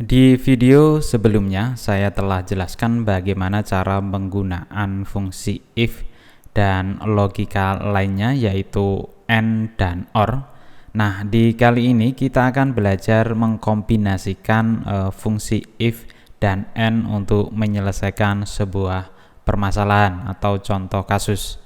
Di video sebelumnya saya telah jelaskan bagaimana cara penggunaan fungsi if dan logika lainnya yaitu AND dan OR. Nah, di kali ini kita akan belajar mengkombinasikan fungsi if dan AND untuk menyelesaikan sebuah permasalahan atau contoh kasus.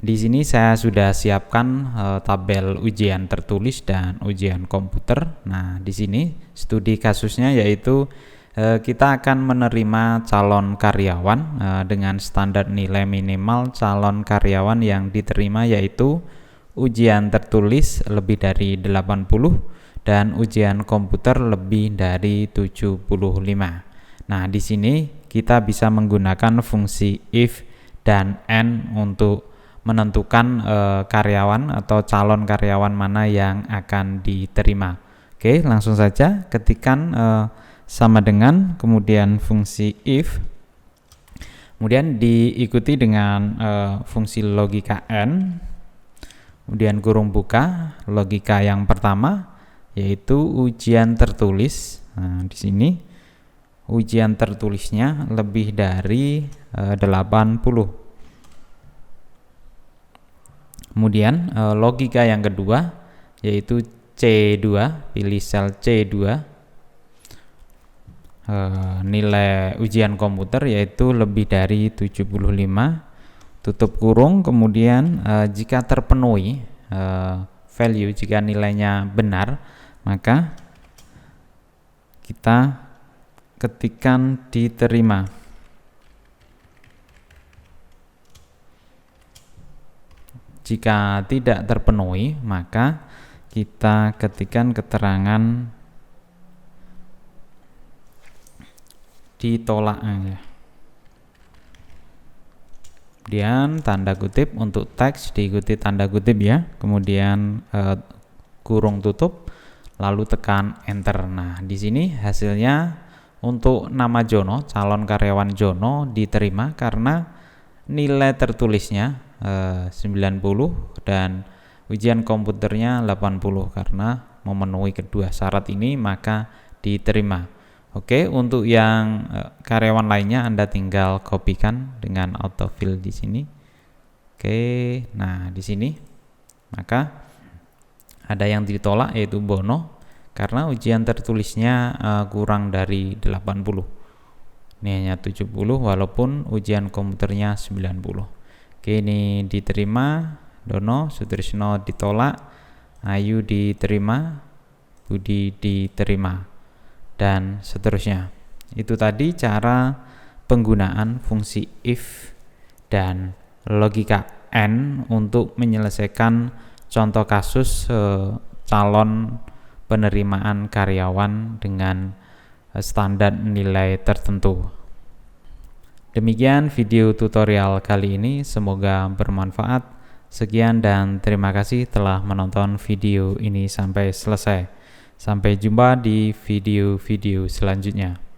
Di sini saya sudah siapkan tabel ujian tertulis dan ujian komputer. Nah, di sini studi kasusnya yaitu kita akan menerima calon karyawan dengan standar nilai minimal calon karyawan yang diterima yaitu ujian tertulis lebih dari 80 dan ujian komputer lebih dari 75. Nah, di sini kita bisa menggunakan fungsi if dan AND untuk menentukan karyawan atau calon karyawan mana yang akan diterima. Oke, langsung saja ketikkan sama dengan, kemudian fungsi if, kemudian diikuti dengan fungsi logika AND, kemudian kurung buka logika yang pertama yaitu ujian tertulis. Nah, di sini ujian tertulisnya lebih dari 80. Kemudian logika yang kedua yaitu C2, pilih sel C2, nilai ujian komputer yaitu lebih dari 75, tutup kurung, kemudian jika terpenuhi value, jika nilainya benar, maka kita ketikkan diterima. Jika tidak terpenuhi, maka kita ketikkan keterangan ditolak. Kemudian tanda kutip untuk teks diikuti tanda kutip ya. Kemudian kurung tutup, lalu tekan enter. Nah, di sini hasilnya untuk nama Jono, calon karyawan Jono diterima karena nilai tertulisnya 90 dan ujian komputernya 80 karena memenuhi kedua syarat ini maka diterima. Oke, untuk yang karyawan lainnya Anda tinggal kopikan dengan autofill di sini. Oke, nah di sini maka ada yang ditolak yaitu Bono karena ujian tertulisnya kurang dari 80. Ini hanya 70 walaupun ujian komputernya 90. Oke, ini diterima, Dono, Sutrisno ditolak, Ayu diterima, Budi diterima, dan seterusnya. Itu tadi cara penggunaan fungsi if dan logika AND untuk menyelesaikan contoh kasus calon penerimaan karyawan dengan standar nilai tertentu. Demikian video tutorial kali ini, semoga bermanfaat. Sekian dan terima kasih telah menonton video ini sampai selesai. Sampai jumpa di video-video selanjutnya.